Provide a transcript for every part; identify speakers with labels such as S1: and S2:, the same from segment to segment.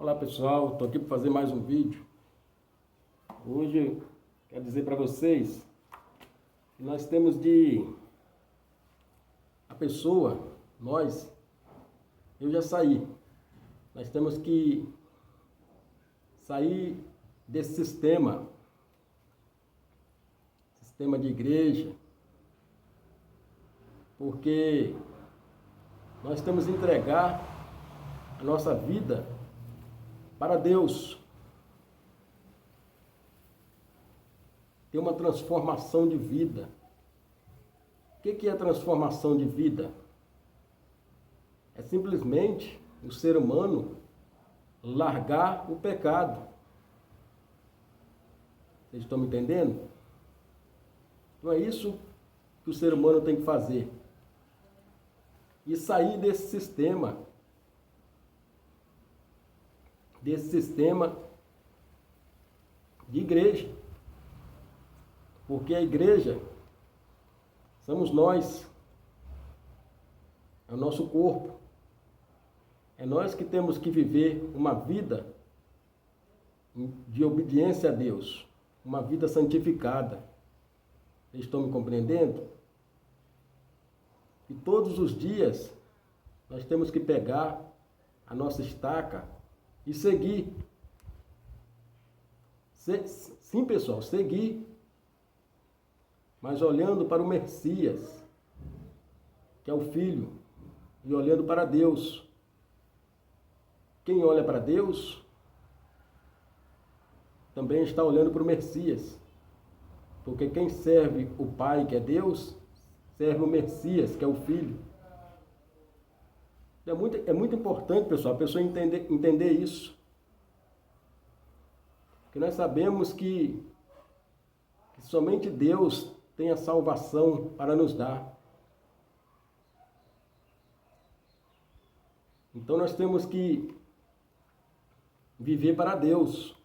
S1: Olá pessoal, estou aqui para fazer mais um vídeo. Hoje eu quero dizer para vocês que nós temos a pessoa, eu já saí. Nós temos que sair desse sistema de igreja, porque nós temos que entregar a nossa vida para Deus. Ter uma transformação de vida. O que é transformação de vida? É simplesmente o ser humano largar o pecado. Vocês estão me entendendo? Então é isso que o ser humano tem que fazer. E sair desse sistema de igreja. Porque a igreja somos nós, é o nosso corpo. É nós que temos que viver uma vida de obediência a Deus, uma vida santificada. Vocês estão me compreendendo? E todos os dias nós temos que pegar a nossa estaca e seguir. Sim, pessoal, seguir. Mas olhando para o Messias, que é o Filho, e olhando para Deus. Quem olha para Deus também está olhando para o Messias. Porque quem serve o Pai, que é Deus, serve o Messias, que é o Filho. É muito importante, pessoal, a pessoa entender isso. Porque nós sabemos que somente Deus tem a salvação para nos dar. Então nós temos que viver para Deus.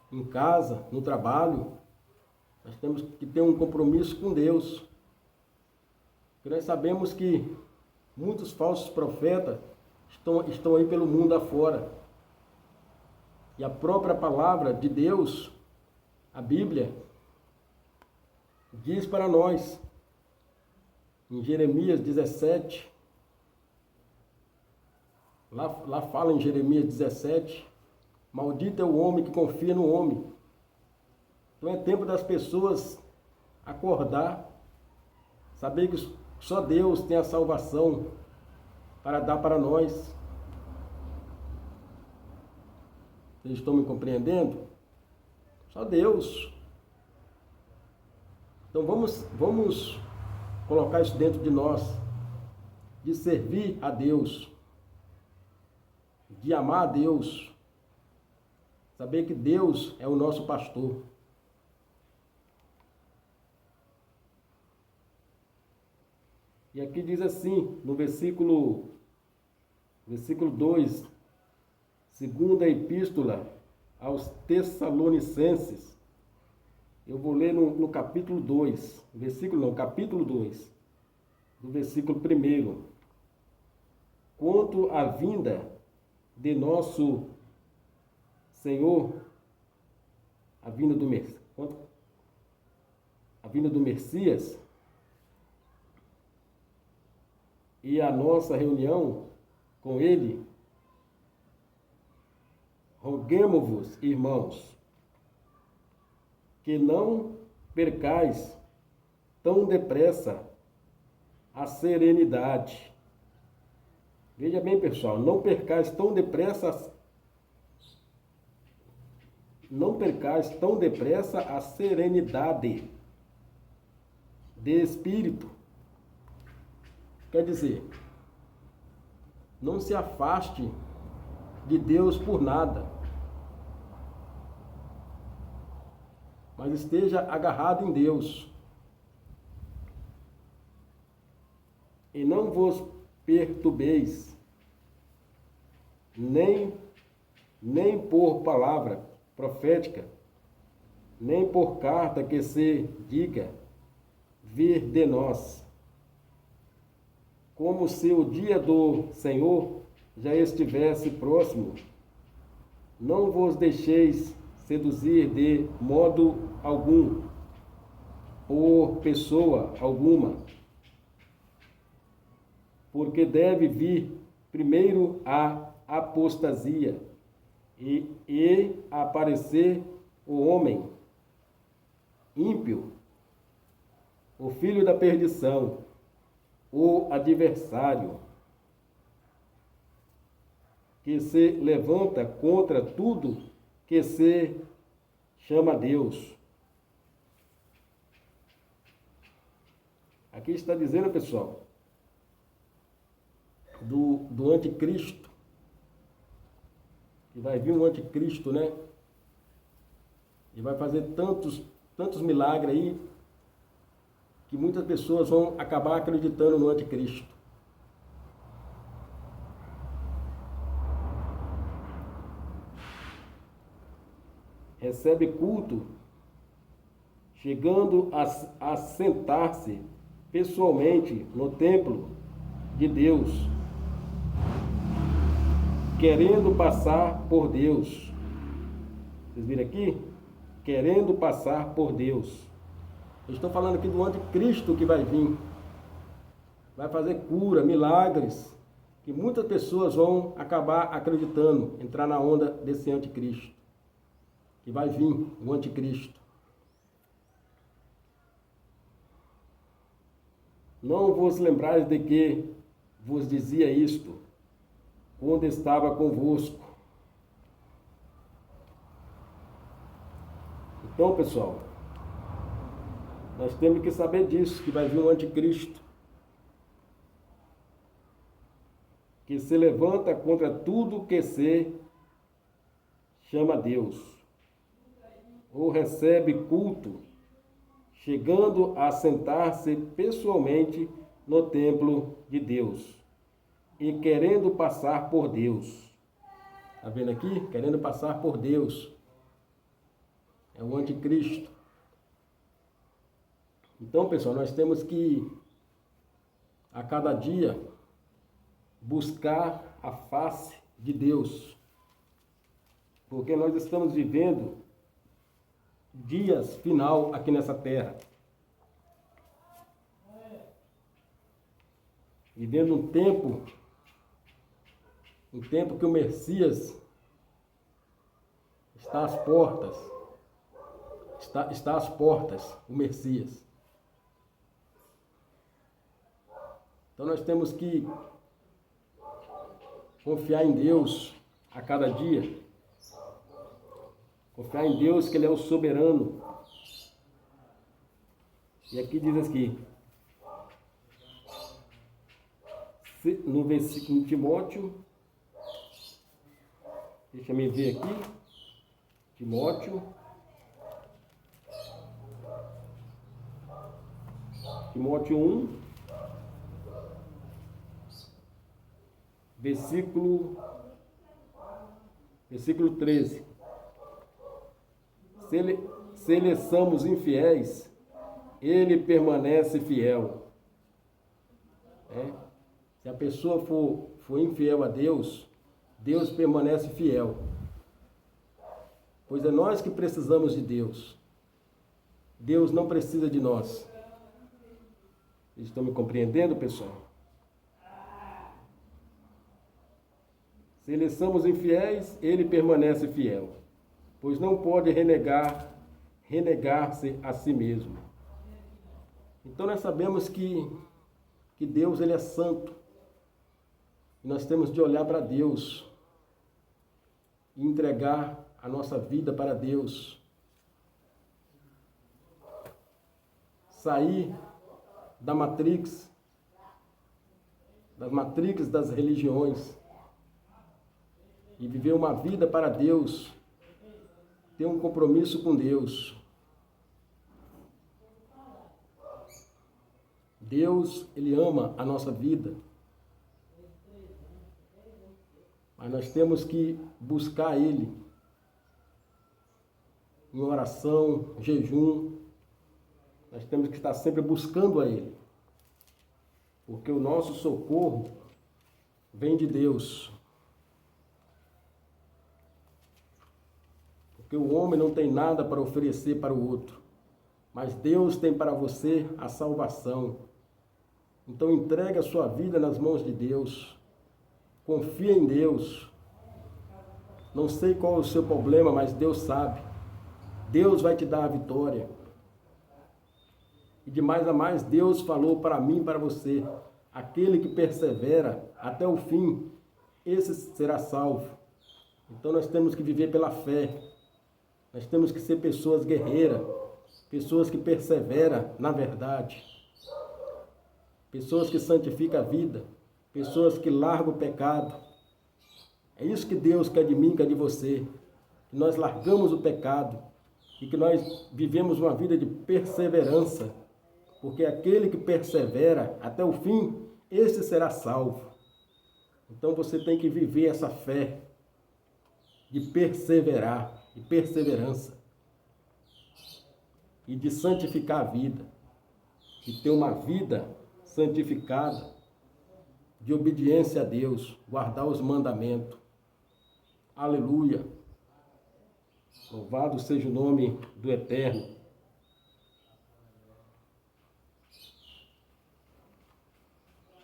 S1: Em casa, no trabalho, nós temos que ter um compromisso com Deus. Porque nós sabemos que muitos falsos profetas estão aí pelo mundo afora. E a própria palavra de Deus, a Bíblia, diz para nós, em Jeremias 17, lá fala em Jeremias 17, maldito é o homem que confia no homem. Então é tempo das pessoas acordar, saber que só Deus tem a salvação para dar para nós. Vocês estão me compreendendo? Só Deus. Então vamos colocar isso dentro de nós, de servir a Deus, de amar a Deus, saber que Deus é o nosso pastor. E aqui diz assim, no versículo 2, segunda epístola aos Tessalonicenses. Eu vou ler no capítulo 2, capítulo 2, do versículo 1. Quanto à vinda de nosso Senhor, a vinda do Messias, e a nossa reunião com Ele, roguemo-vos, irmãos, que não percais tão depressa a serenidade. Veja bem, pessoal, não percais tão depressa a serenidade de espírito. Quer dizer, não se afaste de Deus por nada, mas esteja agarrado em Deus. E não vos perturbeis, nem por palavra profética, nem por carta que se diga vir de nós, como se o dia do Senhor já estivesse próximo, não vos deixeis seduzir de modo algum, por pessoa alguma, porque deve vir primeiro a apostasia e aparecer o homem ímpio, o filho da perdição, o adversário, que se levanta contra tudo que se chama Deus. Aqui está dizendo, pessoal, do anticristo, que vai vir um anticristo, né? E vai fazer tantos milagres aí, que muitas pessoas vão acabar acreditando no anticristo. Recebe culto, chegando a sentar-se pessoalmente no templo de Deus, querendo passar por Deus. Vocês viram aqui? Querendo passar por Deus. Eu estou falando aqui do anticristo que vai vir. Vai fazer cura, milagres, que muitas pessoas vão acabar acreditando, entrar na onda desse anticristo. Que vai vir o anticristo. Não vos lembrais de que vos dizia isto, quando estava convosco. Então, pessoal, nós temos que saber disso, que vai vir um anticristo, que se levanta contra tudo que se chama Deus, ou recebe culto, chegando a sentar-se pessoalmente no templo de Deus, e querendo passar por Deus. Está vendo aqui? Querendo passar por Deus. É o anticristo. Então, pessoal, nós temos que, a cada dia, buscar a face de Deus. Porque nós estamos vivendo dias final aqui nessa terra. Vivendo um tempo que o Messias está às portas. Está às portas, o Messias. Então nós temos que confiar em Deus a cada dia. Confiar em Deus, que Ele é o soberano. E aqui diz assim, no versículo de Timóteo, deixa eu ver aqui, Timóteo 1, versículo 13. Se lhe somos infiéis, ele permanece fiel. Se a pessoa for infiel a Deus, Deus permanece fiel. Pois é nós que precisamos de Deus. Deus não precisa de nós. Vocês estão me compreendendo, pessoal? Se lhe somos infiéis, ele permanece fiel, pois não pode renegar-se a si mesmo. Então nós sabemos que Deus, Ele é santo. E nós temos de olhar para Deus e entregar a nossa vida para Deus. Sair das matrix das religiões e viver uma vida para Deus, ter um compromisso com Deus. Deus, Ele ama a nossa vida, mas nós temos que buscar Ele em oração, jejum. Nós temos que estar sempre buscando a Ele, porque o nosso socorro vem de Deus. porque o homem não tem nada para oferecer para o outro, mas Deus tem para você a salvação. Então entregue a sua vida nas mãos de Deus, confia em Deus. Não sei qual é o seu problema, mas Deus sabe. Deus vai te dar a vitória. E de mais a mais, Deus falou para mim e para você: aquele que persevera até o fim, esse será salvo. Então nós temos que viver pela fé. Nós temos que ser pessoas guerreiras, pessoas que perseveram na verdade, pessoas que santificam a vida, pessoas que largam o pecado. É isso que Deus quer de mim, quer de você. Que nós largamos o pecado e que nós vivemos uma vida de perseverança, porque aquele que persevera até o fim, esse será salvo. Então você tem que viver essa fé de perseverar, de perseverança e de santificar a vida, de ter uma vida santificada, de obediência a Deus, guardar os mandamentos. Aleluia! Louvado seja o nome do Eterno.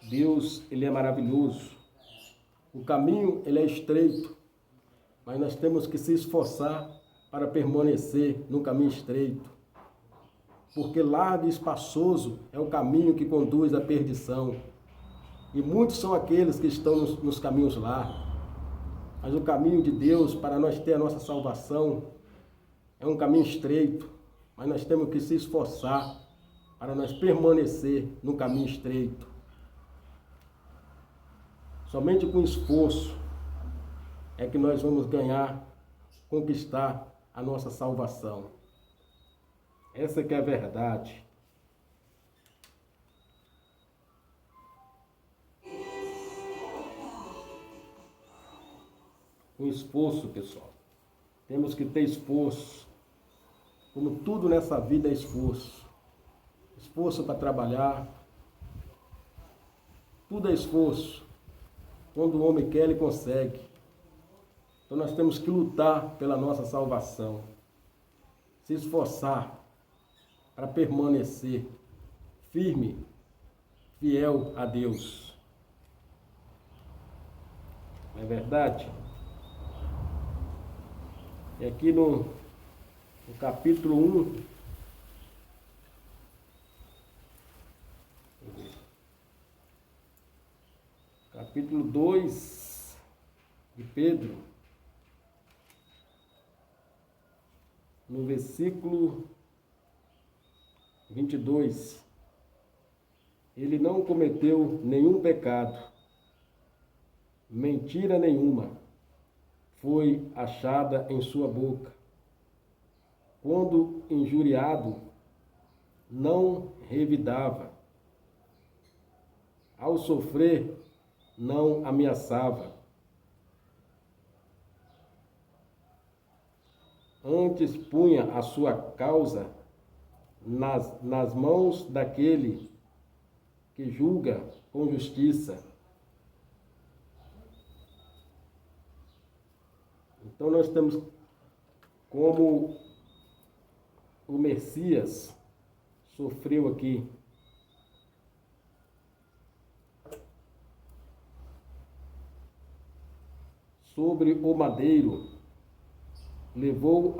S1: Deus, Ele é maravilhoso. O caminho, ele é estreito, mas nós temos que se esforçar para permanecer no caminho estreito. Porque largo e espaçoso é o caminho que conduz à perdição. E muitos são aqueles que estão nos caminhos largos. Mas o caminho de Deus para nós ter a nossa salvação é um caminho estreito. Mas nós temos que se esforçar para nós permanecer no caminho estreito. Somente com esforço é que nós vamos ganhar, conquistar a nossa salvação. Essa que é a verdade. Com esforço, pessoal. Temos que ter esforço. Como tudo nessa vida é esforço. Esforço para trabalhar. Tudo é esforço. Quando o homem quer, ele consegue. Então nós temos que lutar pela nossa salvação. Se esforçar para permanecer firme, fiel a Deus. Não é verdade? E aqui no capítulo 1, capítulo 2 de Pedro, no versículo 22, ele não cometeu nenhum pecado, mentira nenhuma foi achada em sua boca. Quando injuriado, não revidava. Ao sofrer, não ameaçava. Antes punha a sua causa nas mãos daquele que julga com justiça. Então nós temos como o Messias sofreu aqui. Sobre o madeiro, levou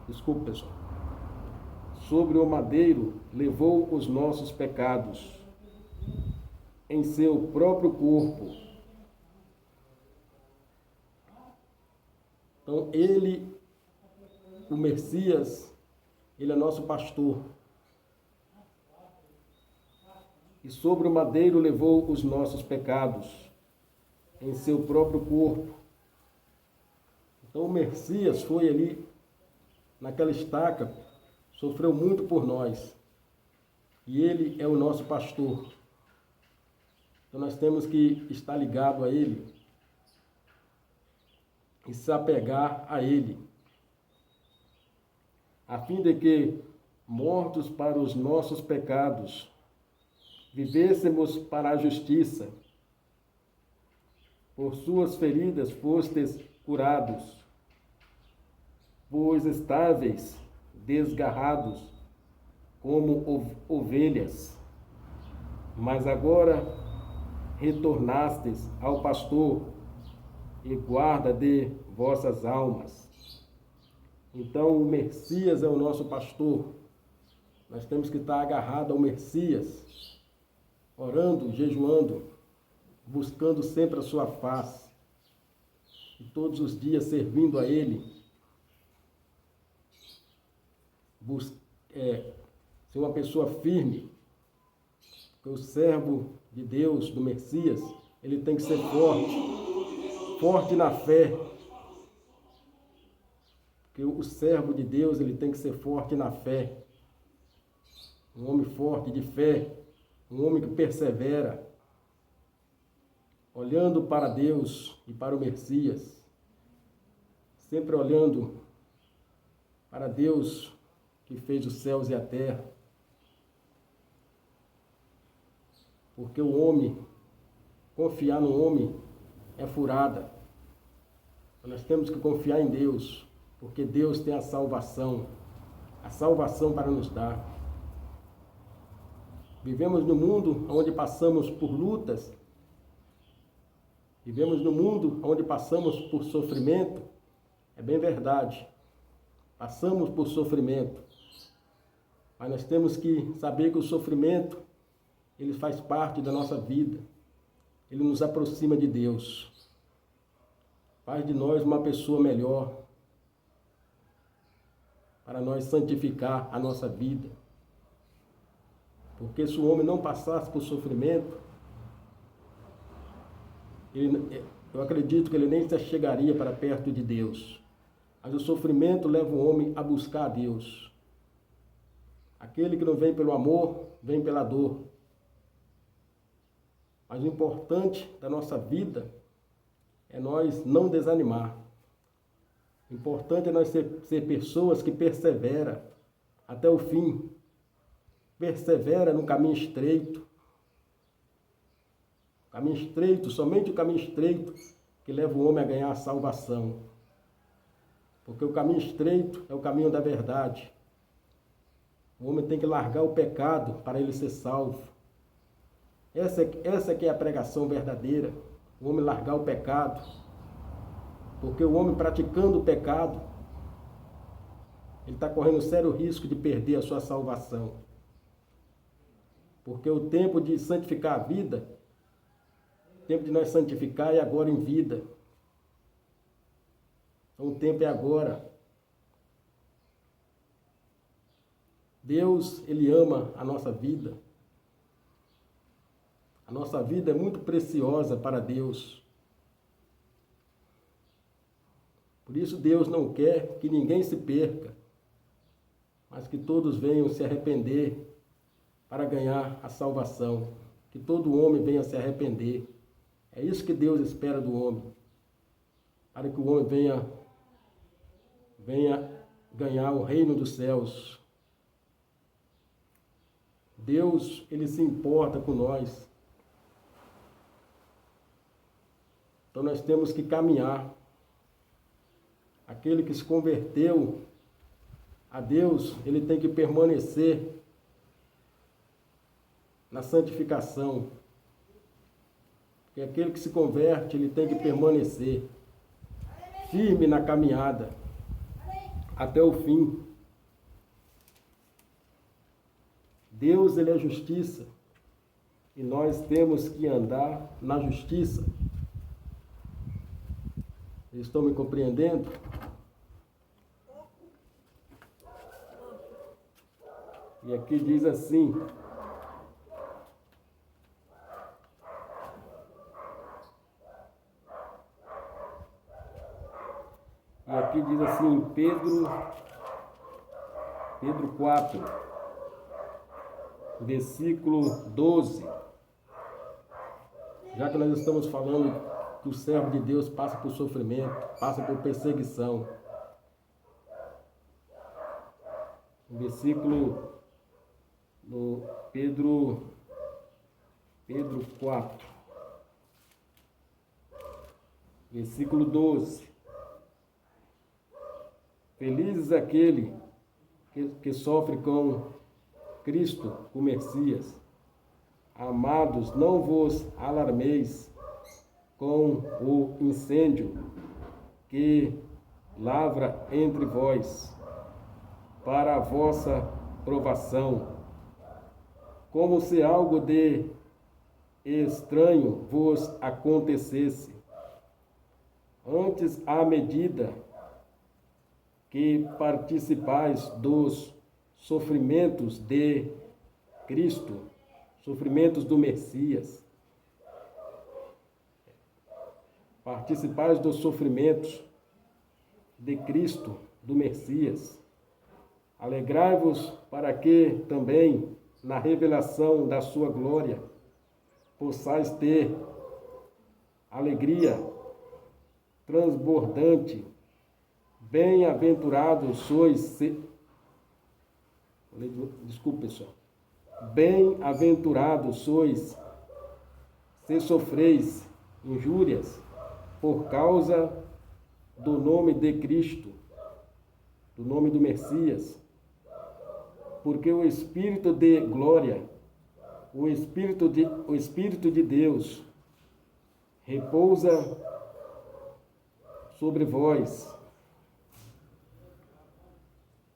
S1: desculpa, pessoal. Sobre o madeiro, levou os nossos pecados em seu próprio corpo. Então, ele, o Messias, ele é nosso pastor. E sobre o madeiro levou os nossos pecados em seu próprio corpo. Então o Messias foi ali, naquela estaca, sofreu muito por nós. E ele é o nosso pastor. Então nós temos que estar ligado a ele e se apegar a ele, a fim de que, mortos para os nossos pecados, vivêssemos para a justiça. Por suas feridas fostes curados. Pois estáveis desgarrados como ovelhas, mas agora retornastes ao pastor e guarda de vossas almas. Então o Messias é o nosso pastor. Nós temos que estar agarrados ao Messias, orando, jejuando, buscando sempre a sua face, e todos os dias servindo a Ele. Ser uma pessoa firme, porque o servo de Deus, do Messias, ele tem que ser forte na fé. Porque o servo de Deus, ele tem que ser forte na fé. Um homem forte de fé, um homem que persevera, olhando para Deus e para o Messias, sempre olhando para Deus que fez os céus e a terra. Porque o homem, confiar no homem é furada. Nós temos que confiar em Deus, porque Deus tem a salvação para nos dar. Vivemos num mundo onde passamos por lutas, vivemos num mundo onde passamos por sofrimento, é bem verdade, passamos por sofrimento, mas nós temos que saber que o sofrimento, ele faz parte da nossa vida, ele nos aproxima de Deus, faz de nós uma pessoa melhor, para nós santificar a nossa vida. Porque se o homem não passasse por sofrimento, eu acredito que ele nem se chegaria para perto de Deus. Mas o sofrimento leva o homem a buscar a Deus. Aquele que não vem pelo amor, vem pela dor. Mas o importante da nossa vida é nós não desanimar. O importante é nós ser pessoas que perseveram até o fim. Persevera no caminho estreito. Caminho estreito, somente o caminho estreito que leva o homem a ganhar a salvação. Porque o caminho estreito é o caminho da verdade. O homem tem que largar o pecado para ele ser salvo. Essa que é a pregação verdadeira. O homem largar o pecado. Porque o homem praticando o pecado, ele está correndo sério risco de perder a sua salvação. Porque o tempo de santificar a vida, o tempo de nós santificar é agora em vida. Então o tempo é agora. Deus, Ele ama a nossa vida. A nossa vida é muito preciosa para Deus. Por isso Deus não quer que ninguém se perca, mas que todos venham se arrepender para ganhar a salvação. Que todo homem venha se arrepender. É isso que Deus espera do homem. Para que o homem venha ganhar o reino dos céus. Deus, Ele se importa com nós. Então nós temos que caminhar. Aquele que se converteu a Deus, ele tem que permanecer na santificação. Porque aquele que se converte, ele tem que permanecer firme na caminhada até o fim. Deus, ele é justiça, e nós temos que andar na justiça. Vocês estão me compreendendo? E aqui diz assim: em Pedro 4, versículo 12. Já que nós estamos falando que o servo de Deus passa por sofrimento, passa por perseguição. Versículo no Pedro 4, versículo 12. Felizes aquele que sofre com Cristo, o Messias. Amados, não vos alarmeis com o incêndio que lavra entre vós, para a vossa provação, como se algo de estranho vos acontecesse. Antes, à medida que participais dos sofrimentos de Cristo, sofrimentos do Messias, participais dos sofrimentos de Cristo, do Messias, alegrai-vos para que também, na revelação da sua glória, possais ter alegria transbordante. Bem-aventurados sois, desculpe, pessoal. Bem-aventurados sois se sofreis injúrias por causa do nome de Cristo, do nome do Messias, porque o Espírito de glória, o Espírito de Deus repousa sobre vós.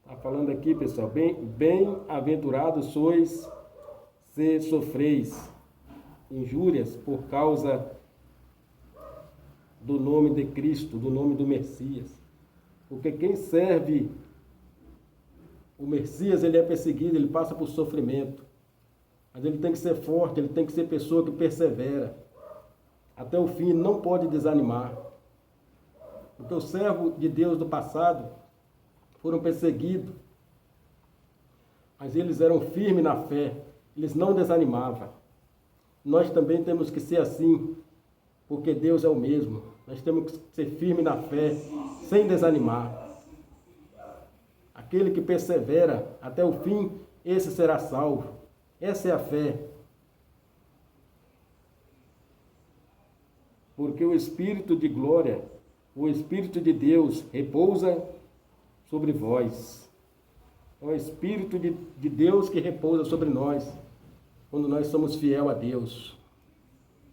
S1: Está falando aqui, pessoal, bem-aventurados sois se sofreis injúrias por causa do nome de Cristo, do nome do Messias. Porque quem serve o Messias, ele é perseguido, ele passa por sofrimento. Mas ele tem que ser forte, ele tem que ser pessoa que persevera. Até o fim, não pode desanimar. Porque os servos de Deus do passado foram perseguidos, mas eles eram firmes na fé, eles não desanimavam. Nós também temos que ser assim, porque Deus é o mesmo. Nós temos que ser firmes na fé, sem desanimar. Aquele que persevera até o fim, esse será salvo. Essa é a fé. Porque o Espírito de glória, o Espírito de Deus repousa sobre vós. É o Espírito de Deus que repousa sobre nós, quando nós somos fiel a Deus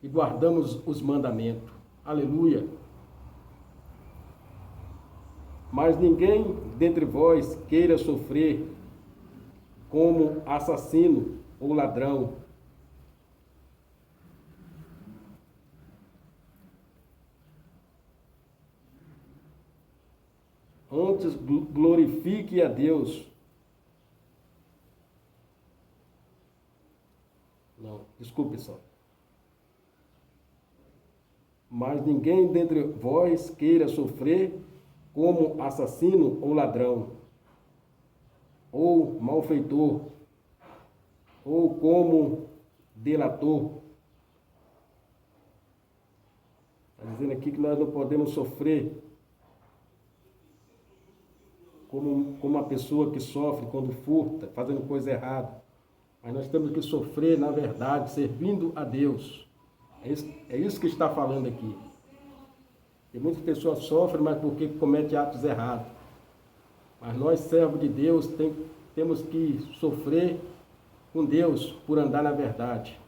S1: e guardamos os mandamentos. Aleluia! Mas ninguém dentre vós queira sofrer como assassino ou ladrão. Antes glorifique a Deus. Não, desculpe só. Mas ninguém dentre vós queira sofrer como assassino ou ladrão, ou malfeitor, ou como delator. Está dizendo aqui que nós não podemos sofrer como uma pessoa que sofre quando furta, fazendo coisa errada. Mas nós temos que sofrer, na verdade, servindo a Deus. É isso que está falando aqui. E muitas pessoas sofrem, mas porque cometem atos errados. Mas nós, servos de Deus, temos que sofrer com Deus por andar na verdade.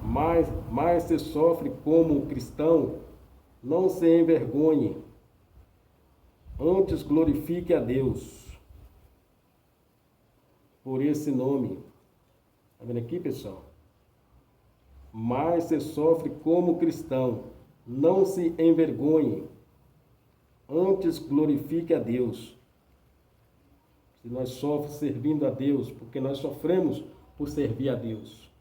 S1: Mas se sofre como cristão, não se envergonhe, antes glorifique a Deus por esse nome. Está vendo aqui, pessoal? Mas se sofre como cristão, não se envergonhe, antes glorifique a Deus. Se nós sofremos servindo a Deus, porque nós sofremos por servir a Deus.